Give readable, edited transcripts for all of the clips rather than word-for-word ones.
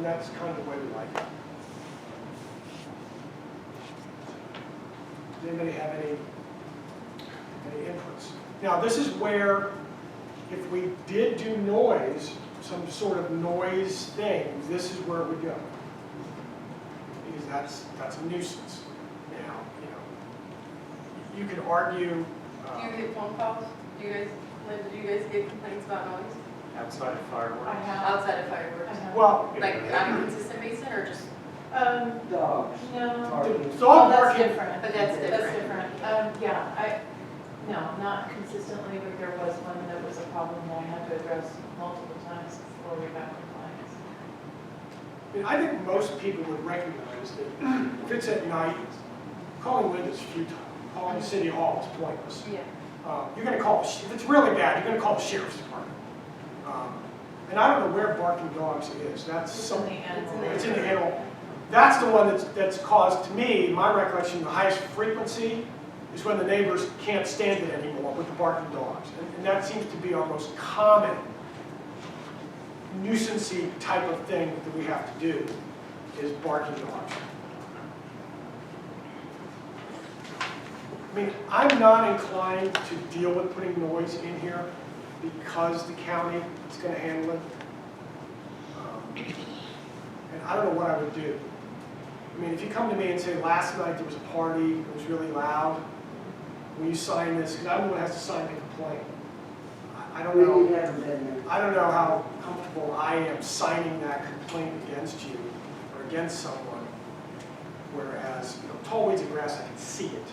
and that's kind of the way we like it. Does anybody have any inputs? Now, this is where, if we did do noise, some sort of noise thing, this is where it would go. Because that's a nuisance. Now, you could argue. Do you get phone calls? Do you guys get complaints about noise? Outside of fireworks? I have. Outside of fireworks? Well, Like on a consistent basis or just? Dogs. No. Barking. dog That's barking. different. But that's That's different. different. Yeah, no, not consistently, but there was one that was a problem that I had to address multiple times before we got compliance. I mean, I think most people would recognize that if it's at night, calling Linda's futile. Calling City Hall is pointless. Yeah. You're going to call, if it's really bad, you're going to call the sheriff's department. And I don't know where barking dogs is. That's It's some, in the animal. it's in the animal. That's the one that's caused, to me, my recollection, the highest frequency is when the neighbors can't stand it anymore with the barking dogs. And that seems to be our most common nuisance-y type of thing that we have to do, is barking dogs. I mean, I'm not inclined to deal with putting noise in here because the county is going to handle it. And I don't know what I would do. I mean, if you come to me and say, last night there was a party, it was really loud, will you sign this? Because I'm the one that has to sign the complaint. I don't know. We haven't been there. I don't know how comfortable I am signing that complaint against you or against someone, whereas, tall weeds and grass, I can see it.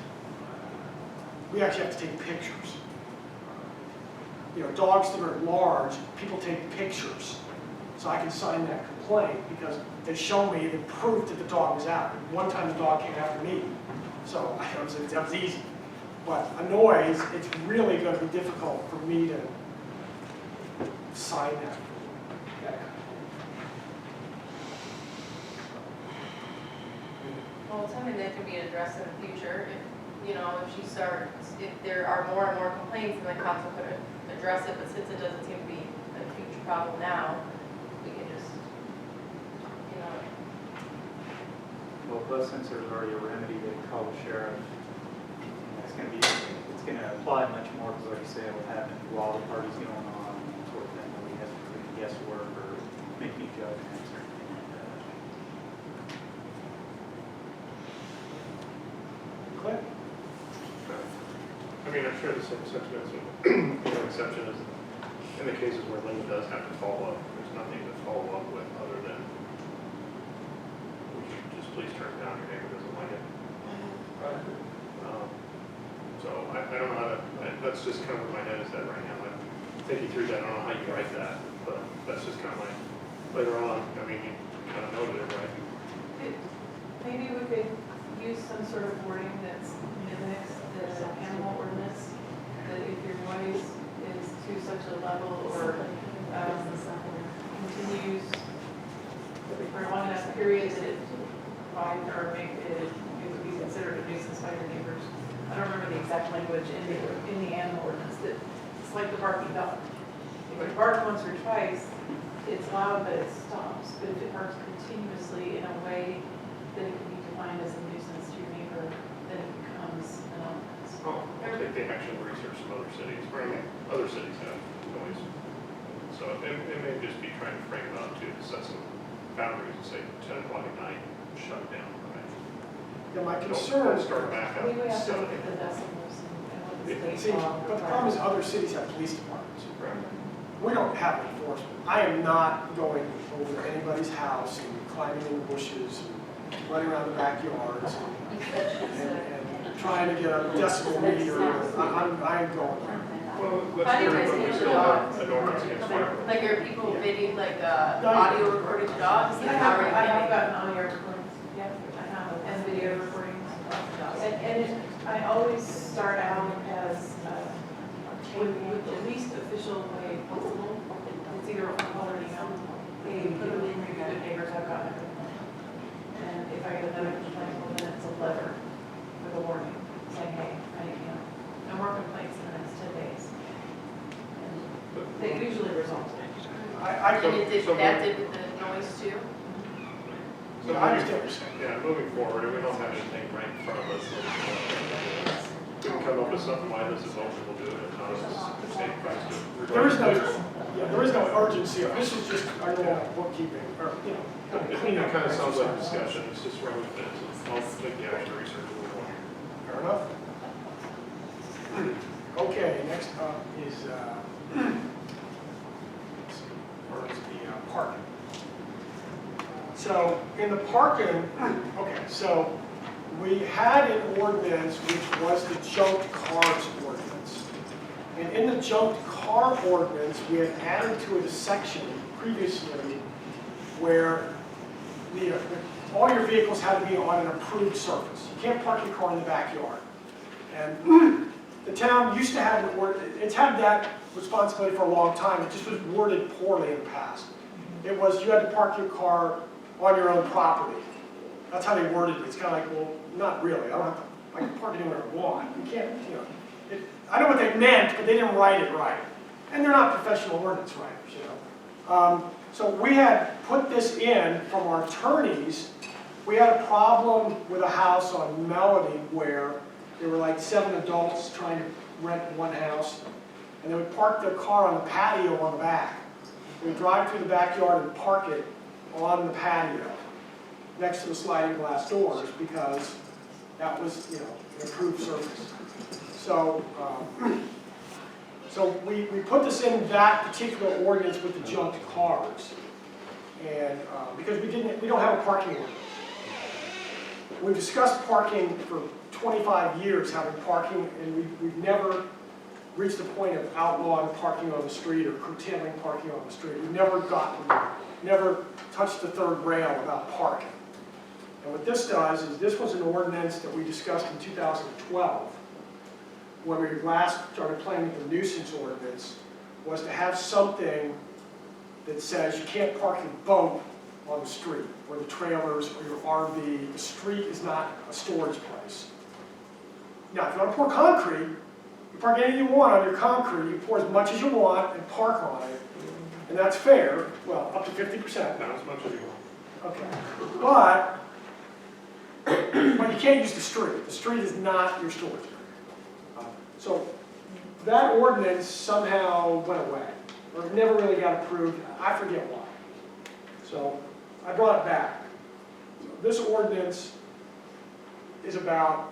We actually have to take pictures. Dogs that are large, people take pictures. So I can sign that complaint because they show me the proof that the dog was out. One time the dog came after me, so that was easy. But a noise, it's really going to be difficult for me to sign that. Well, it's something that can be addressed in the future. If there are more and more complaints, then the council could address it, but since it doesn't seem to be a huge problem now, we can just, Well, plus since there's already a remedy to call the sheriff, it's going to apply much more because, like you say, it will happen while the party's going on, sort of thing. We have to do guesswork or make any judgments or anything like that. Clint? I mean, I'm sure the same sentiments, exception is in the cases where Linda does have to follow up. There's nothing to follow up with other than, would you just please turn it down, your neighbor doesn't like it. So I don't know how to, that's just kind of where my head is at right now. I'm thinking through that, I don't know how you write that, but that's just kind of my, later on, I mean, you kind of noted it, right? Maybe we could use some sort of wording that's mimics the animal ordinance, that if your noise is to such a level or continues for a long enough period that it would be considered a nuisance by your neighbors. I don't remember the exact language in the animal ordinance, that it's like the barking dog. If it barks once or twice, it's loud, but it stops. But if it barks continuously in a way that it can be defined as a nuisance to your neighbor, then it becomes an offense. I'll take the action to research some other cities, or I mean, other cities have noise. So it may just be trying to frame it up to set some boundaries and say 10 o'clock at night, shut it down. Right? Yeah, my Don't concern, start back I up. think we have to 7 look at the a.m. decibels and what the Yeah, see, state law but the problem is requires. other cities have police departments. Right. We don't have enforcement. I am not going over anybody's house and climbing in the bushes and running around the backyards and trying to get a decibel meter. I'm going there. Well, How do you let's guys hear handle it, dogs? an ordinance against fireworks. like are people video, audio recording dogs? Yeah, Like how are you I have handling gotten audio recordings, yeah, I have, and video recordings. I always start out as, with the least official way possible. It's either a phone call or an email. Hey, good neighbors, I've gotten a complaint. And if I get another complaint, well, then it's a letter with a warning, saying, hey, no more complaints in the next 10 days. And they usually result in it. I And could, it did, so that did with the noise too? So I moving- understand what you're saying. Yeah, moving forward, if we don't have anything right in front of us, we can come up with something, why this is open, we'll do it, if not, it's the same price. There is no, yeah, there is no urgency. This is just our normal bookkeeping, or, you know, kind of cleanup. It kind of sounds like discussion, it's just where we've been, so I'll make the actual research we want. Fair enough. Okay, next up is, let's see, where is the parking? So in the parking, okay, so we had an ordinance which was the junked cars ordinance. And in the junked car ordinance, we had added to it a section previously where all your vehicles had to be on an approved surface. You can't park your car in the backyard. And the town used to have, it's had that responsibility for a long time. It just was worded poorly in the past. It was you had to park your car on your own property. That's how they worded it. It's kind of like, well, not really. I don't have to, I can park anywhere I want. You can't, you know. I know what they meant, but they didn't write it right. And they're not professional ordinance writers, you know. So we had put this in from our attorneys. We had a problem with a house on Melody where there were like 7 adults trying to rent one house, and they would park their car on the patio on the back. We'd drive through the backyard and park it on the patio next to the sliding glass doors because that was, you know, an approved surface. So, so we put this in that particular ordinance with the junked cars, and because we don't have a parking ordinance. We've discussed parking for 25 years, having parking, and we've never reached the point of outlawing parking on the street or curtailing parking on the street. We've never touched the third rail about parking. And what this does is, this was an ordinance that we discussed in 2012, when we last started playing with the nuisance ordinance, was to have something that says you can't park your boat on the street, or the trailers, or your RV. The street is not a storage place. Now, if you want to pour concrete, you park anything you want on your concrete, you pour as much as you want and park on it, and that's fair, well, up to 50%. Not as much as you want. Okay, but you can't use the street. The street is not your storage area. So that ordinance somehow went away, or it never really got approved. I forget why. So I brought it back. This ordinance is about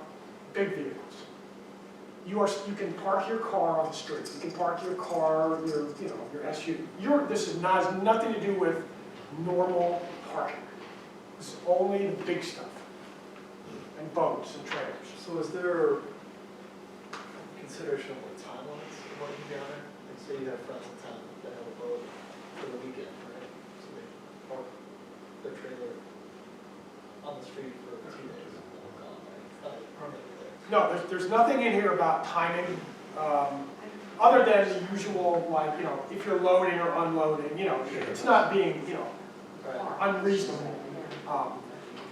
big vehicles. You can park your car on the street. You can park your car, your SUV. This has nothing to do with normal parking. This is only the big stuff, and boats and trailers. So is there consideration of what time limits of what can be on there? Like say you have friends in town that have a boat for the weekend, right? So they park their trailer on the street for 2 days and then they're gone, right? It's not permanently there. No, there's nothing in here about timing, other than the usual, like, if you're loading or unloading, it's not being, Right. unreasonable.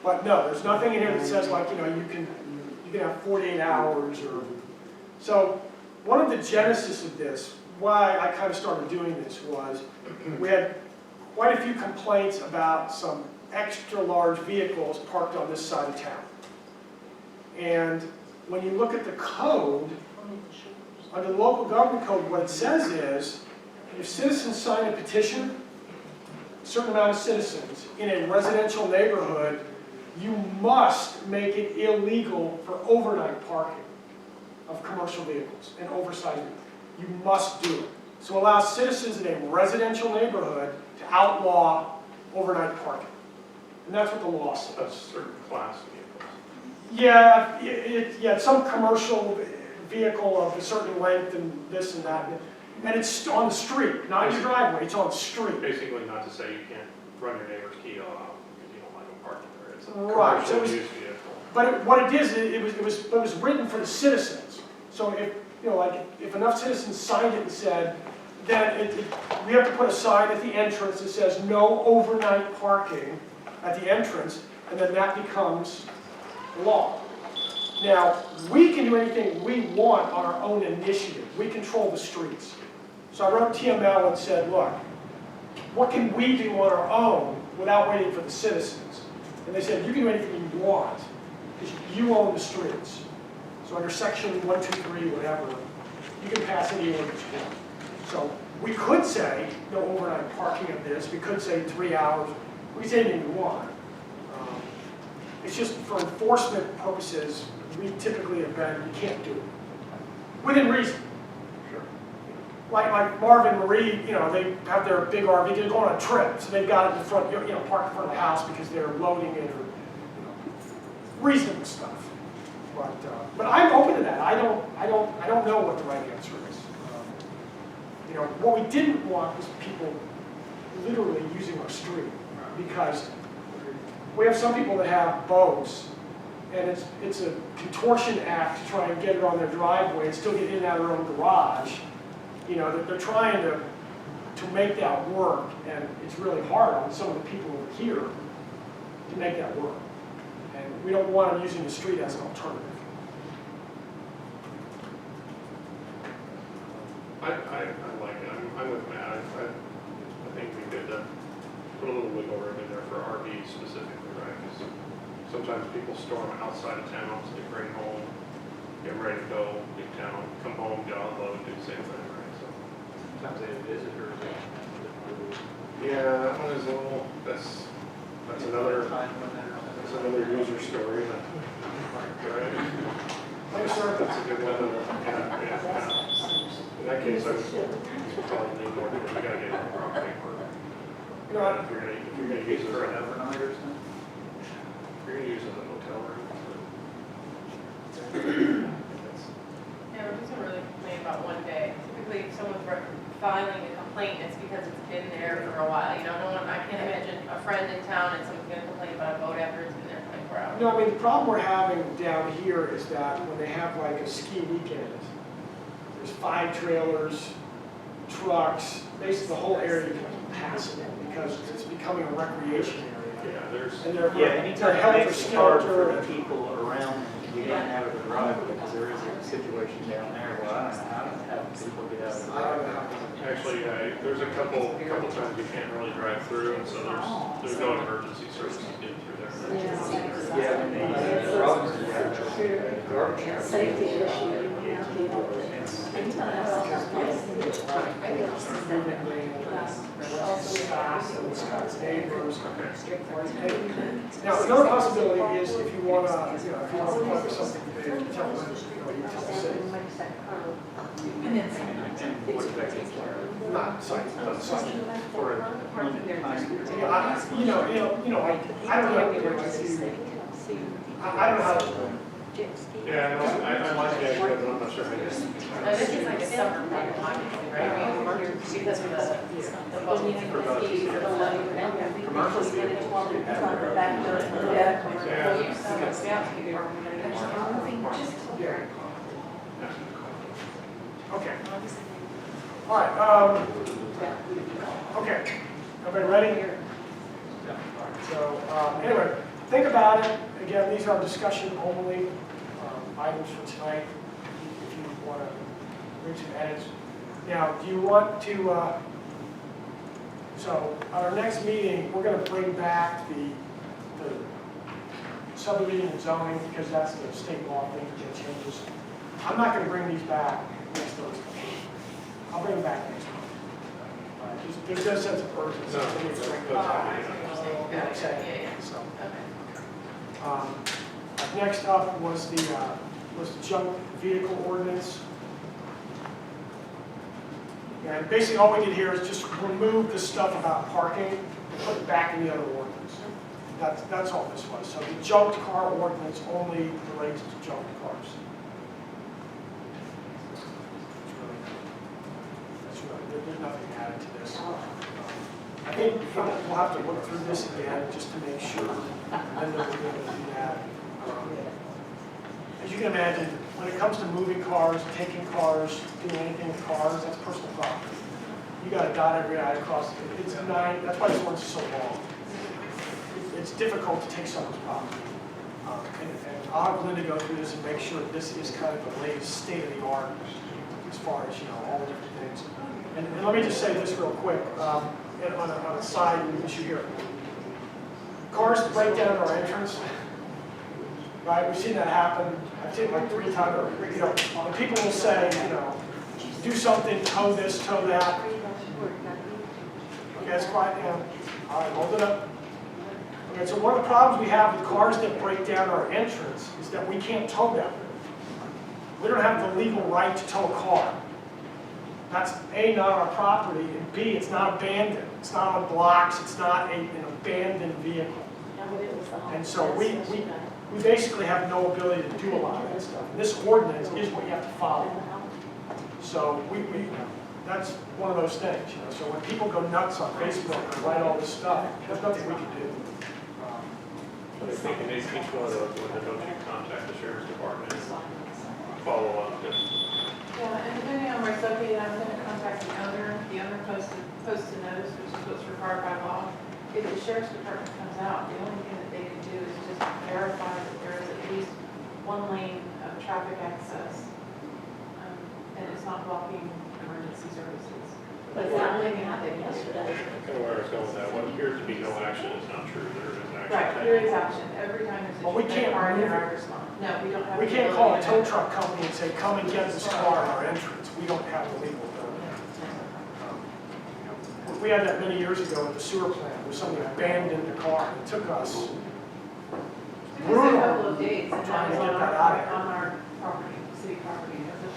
But no, there's nothing in here that says, like, you can have 48 hours or. So one of the genesis of this, why I kind of started doing this, was we had quite a few complaints about some extra large vehicles parked on this side of town. And when you look at the code, under the local government code, what it says is, if citizens sign a petition, a certain amount of citizens in a residential neighborhood, you must make it illegal for overnight parking of commercial vehicles and oversized vehicles. You must do it. So allow citizens in a residential neighborhood to outlaw overnight parking. And that's what the law says. That's a certain class of vehicles. Yeah, some commercial vehicle of a certain length and this and that. And it's on the street, not in your driveway, it's on the street. Basically, not to say you can't run your neighbor's key off because you don't like them parking there. It's a Right, so it was- commercial use vehicle. But what it is, it was written for the citizens. So if enough citizens signed it and said, then we have to put a sign at the entrance that says no overnight parking at the entrance, and then that becomes law. Now, we can do anything we want on our own initiative. We control the streets. So I wrote TML and said, look, what can we do on our own without waiting for the citizens? And they said, you can do anything you want, because you own the streets. So under section 123, whatever, you can pass any ordinance you want. So we could say, no overnight parking of this, we could say 3 hours, we can say anything we want. It's just for enforcement purposes, we typically have been, you can't do it. Within reason. Sure. Like Marvin Marie, you know, they have their big RV, they're going on a trip, so they've got it in front, you know, parked in front of the house because they're loading it or, you know, reasonable stuff. But I'm open to that. I don't know what the right answer is. You know, what we didn't want was people literally using our street, because we have some people that have boats, and it's a contortion act to try and get it on their driveway and still get in and out of their own garage. You know, they're trying to make that work, and it's really hard on some of the people over here to make that work. And we don't want them using the street as an alternative. I like it. I'm with Matt. I think we could put a little wiggle room in there for RVs specifically, right? Because sometimes people store them outside of town, so they bring home, get ready to go, leave town, come home, get on the load, do the same thing, right? So Sometimes they have visitors. yeah, that one is a little. That's another user story. Right? Thanks, sir. That's a good one. Yeah. In that case, I would probably need more, because we gotta get it properly. You know what? If you're gonna use it For for an overnight or something? if you're gonna use it as a hotel room. Yeah, we're just gonna really complain about one day. Typically, if someone's filing a complaint, it's because it's been there for a while. You know, I can't imagine a friend in town and someone's gonna complain about a boat after it's been there 24 hours. No, I mean, the problem we're having down here is that when they have like a ski weekend, there's 5 trailers, trucks, basically the whole area becomes impassable because it's becoming a recreation area. Yeah, there's. And they're, Yeah, anytime they're it makes it hard for helter-skelter. the people around to get in and out of the driveway, because there is a situation down there where I don't know how people get out of the I don't driveway. know how. Actually, there's a couple times you can't really drive through, and so there's no emergency services getting through there. Yeah, when they use the drugs, garbage. Safety issue. Scott's neighbors. Now, another possibility is if you want to, you know, if you want to focus something big, tell them, you tell the city. And what effect is there? Not site, not site. For a limited time period. Yeah, you know, I don't know if you, I don't know how. Yeah, I like the idea, but I'm not sure how to. This is like a summer problem, obviously, right? I mean, because of the boats and the skis and the lighting. Commercial vehicles do have their Commercial use, yeah. Yeah. Okay. All right, okay, everybody ready? So, anyway, think about it. Again, these are discussion only items for tonight, if you want to bring some edits. Now, do you want to, so at our next meeting, we're going to bring back the subdivision and zoning, because that's the state law thing that changes. I'm not going to bring these back next Thursday. I'll bring them back next month. There's no sense of urgency. No, for me to bring them that's back. fine. You know what I'm saying? Yeah, yeah. So, Okay. next up was the junk vehicle ordinance. And basically all we did here is just remove the stuff about parking and put it back in the other ordinance. That's all this was. So the junked car ordinance only relates to junked cars. There's nothing added to this. I think we'll have to look through this again just to make sure, and then we'll be able to do that. As you can imagine, when it comes to moving cars, taking cars, doing anything with cars, that's personal property. You got to dot every I across. It's 9. That's why this one's so long. It's difficult to take someone's property. And I'll have Linda go through this and make sure that this is kind of the latest state of the art as far as, you know, all the different things. And let me just say this real quick, on a side issue here. Cars cars that break down our entrance, right, we've seen that happen, I've seen it like 3 times, or, you know, and people will say, you know, do something, tow this, tow that. Okay, it's quiet now. All right, hold it up. Okay, so one of the problems we have with cars that break down our entrance is that we can't tow them. We don't have the legal right to tow a car. That's A, not our property, and B, it's not abandoned. It's not on blocks, it's not an abandoned vehicle. And so we basically have no ability to do a lot of that stuff. And this ordinance is what you have to follow. So that's one of those things, you know. So when people go nuts on Facebook and write all this stuff, there's nothing we can do. But I think in each one of those, don't you contact the sheriff's department and follow up? Yeah, and depending on where it's located, I'm gonna contact the owner. The owner posts a notice, which is what's required by law. If the sheriff's department comes out, the only thing that they can do is just verify that there is at least one lane of traffic access. And it's not blocking emergency services. But that only happened yesterday. Kind of where I was going with that, what appears to be no action is not true, there is action. Right, there is action. Every time there's Well, we can't car, move there it. are response. No, we don't have. We the can't call a ability tow to- truck company and say, come and get this car at our entrance. We don't have the legal ability. We had that many years ago at the sewer plant, where somebody abandoned the car. It took us It was a brutal couple of days, and trying that to was get on that out of our, here. on our property, city property. It was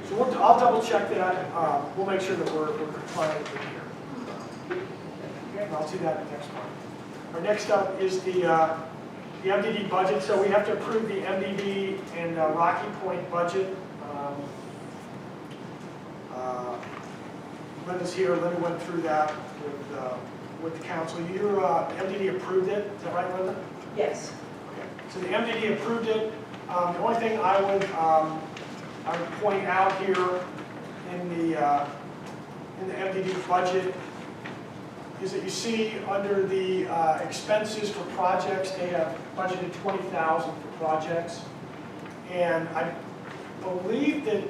a- So I'll double check that. We'll make sure that we're compliant with here. Okay, and I'll see that next one. Our next up is the MDD budget. So we have to approve the MDD and Rocky Point budget. Linda's here. Linda went through that with the council. Your MDD approved it. Is that right, Linda? Yes. Okay. So the MDD approved it. The only thing I would point out here in the MDD budget is that you see under the expenses for projects, they have budgeted $20,000 for projects. And I believe that,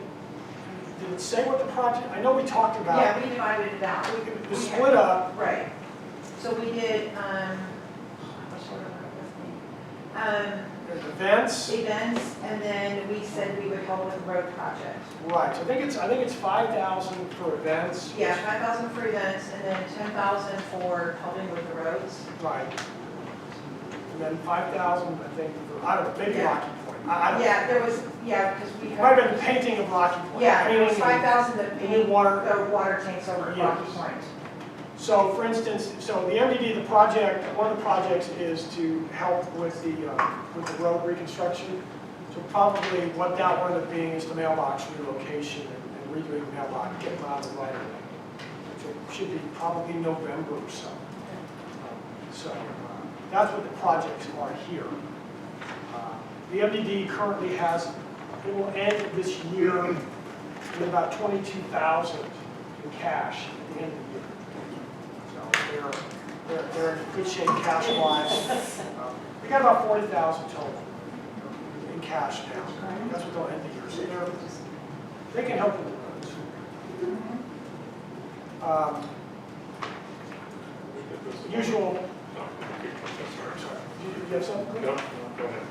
did it say what the project, I know we talked about. Yeah, we divided it out. It was split up. Right. So we did, what's the word with me? Events. Events, and then we said we would help with the road project. Right, so I think it's 5,000 for events. Yeah, 5,000 for events, and then 10,000 for helping with the roads. Right. And then 5,000, I think, for, I don't know, maybe Yeah. Rocky Point. I don't know. Yeah, there was, yeah, because we It might have, have been painting of Rocky Point. yeah, there was Painting and- 5,000 to and paint water. the water tanks over at Rocky Yes. Point. So for instance, so the MDD, the project, one of the projects is to help with the road reconstruction. So probably what that would end up being is the mailbox relocation and redoing the mailbox, getting them out of the right of way. So it should be probably November or so. So that's what the projects are here. The MDD currently has, it will end this year with about 22,000 in cash at the end of the year. So they're in good shape cash-wise. We got about 40,000 total in cash now. That's what they'll end the year. So they can help with the roads. Usual. Sorry. You have something? No, go ahead.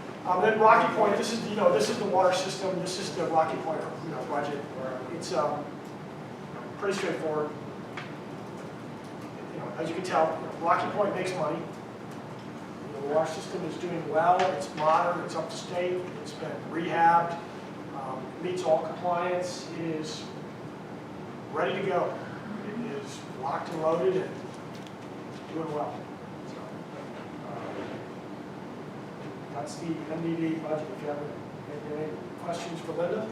Then Rocky Point. This is this is the water system. This is the Rocky Point budget. It's pretty straightforward. As you can tell, Rocky Point makes money. The water system is doing well. It's modern. It's up to state. It's been rehabbed. It meets all compliance. It is ready to go. It is locked and loaded and doing well. So, that's the MDD budget. If you have any questions for Linda?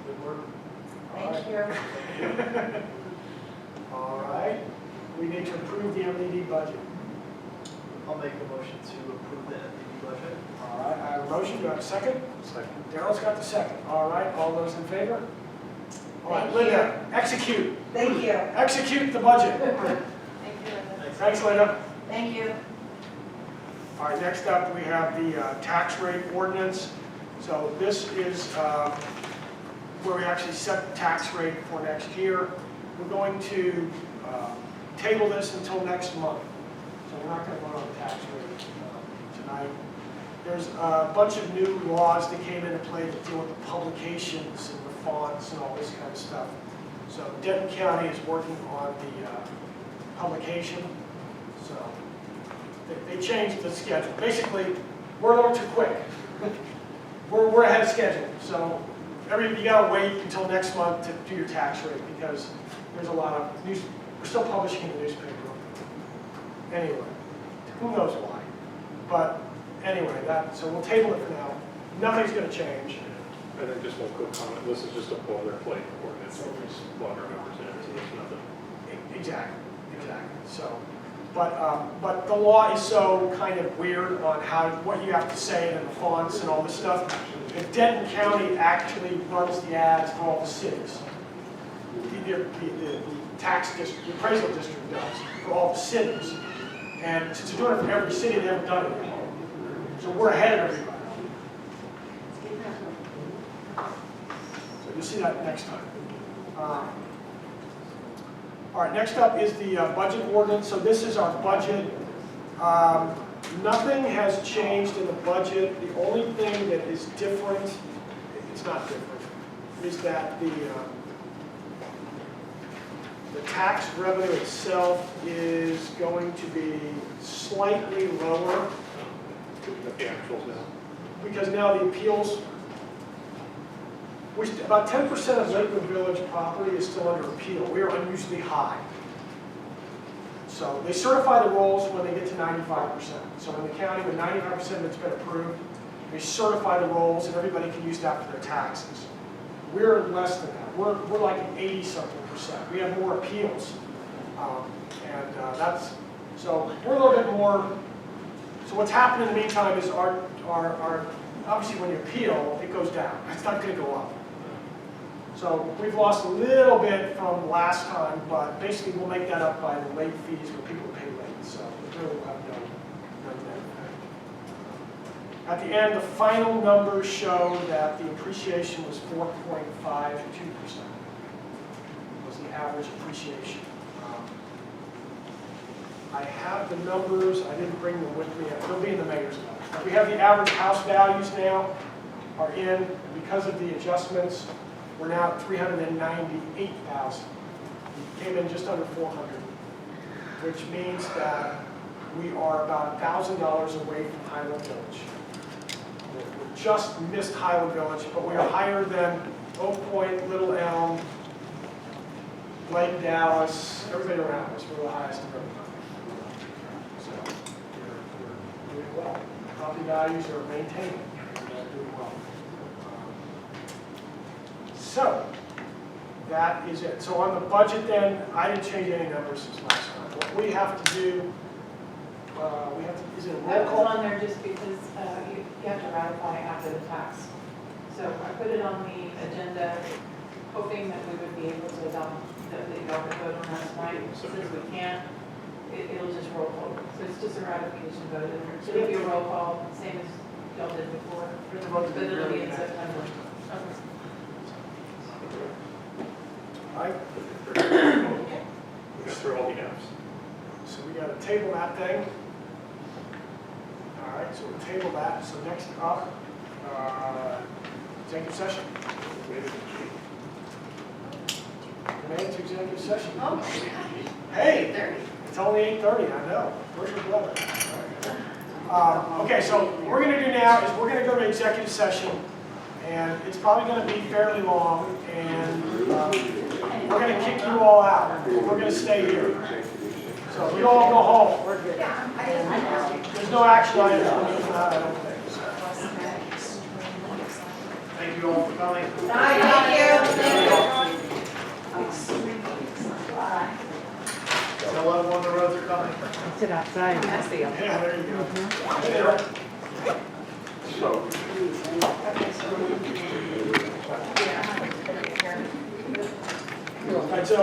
Good work. All right. Thank you. All right, we need to approve the MDD budget. I'll make a motion to approve the MDD budget. All right, I have a motion, do I have a second? Second. Daryl's got the second. All right, all those in favor? All right, Thank Linda, execute. Thank you. Execute the budget. Thank you, Linda. Thanks, Linda. Thank you. All right, next up, we have the tax rate ordinance. So this is where we actually set the tax rate for next year. we're going to table this until next month. So we're not going to vote on the tax rate tonight. There's a bunch of new laws that came into play that deal with the publications and the fonts and all this kind of stuff. So Denton County is working on the publication. So they changed the schedule. Basically, we're a little too quick. We're ahead of schedule. So you gotta wait until next month to do your tax rate because there's a lot of news. We're still publishing in the newspaper. Anyway, who knows why? But anyway, so we'll table it for now. Nothing's gonna change. And then just one quick comment, this is just a boilerplate ordinance, so there's water numbers in it, so there's nothing. Exactly. So, but the law is so kind of weird on what you have to say and the fonts and all this stuff. If Denton County actually runs the ads for all the cities, the tax district, the appraisal district does for all the cities, and since they're doing it for every city, they haven't done it yet. So we're ahead of everybody. So you'll see that next time. All right, next up is the budget ordinance. So this is our budget. Nothing has changed in the budget. The only thing that is different, it's not different, is that the tax revenue itself is going to be slightly lower The actuals now. because now the appeals, about 10% of Lakewood Village property is still under appeal. We are unusually high. So they certify the rolls when they get to 95%. So in the county, when 95% of it's been approved, they certify the rolls and everybody can use that for their taxes. We're less than that. We're like an 80-something%. We have more appeals. So we're a little bit more, so what's happened in the meantime is our obviously when you appeal, it goes down. It's not going to go up. So we've lost a little bit from last time, but basically we'll make that up by the late fees when people pay late. So it really will have no net effect. At the end, the final numbers show that the appreciation was 4.52%. Was the average appreciation. I have the numbers. I didn't bring them with me. They'll be in the mayor's notes. We have the average house values now are in because of the adjustments. We're now at 398,000. We came in just under 400, which means that we are about $1,000 away from Highland Village. We just missed Highland Village, but we are higher than Oak Point, Little Elm, Lake Dallas, everybody around us. We're the highest in everybody. So we're doing well. Property values are maintained. We're doing well. So that is it. So on the budget then, I didn't change any numbers since last time. What we have to do, is it a roll That was call? on there just because you have to ratify after the tax. So I put it on the agenda, hoping that we would be able to adopt, that y'all could vote on that tonight. Since we can't, it'll just roll forward. So it's just a ratification vote. So it'll be a roll call, same as y'all did before, but it'll be in September. Okay. All right. We got through all the Fs. So we got to table that thing. All right, so we'll table that. So next up, executive session. We made it to executive session. Oh, my God. Hey, it's only 8:30, I know. Where's your brother? Okay, so what we're going to do now is we're going to go to executive session, and it's probably going to be fairly long, and we're going to kick you all out. We're going to stay here. So you all go home. We're good. There's no action items I don't think. Thank you all for coming. Tell everyone the roads are coming. Sit outside. That's the Yeah, there you go. Hey, Eric. All right, so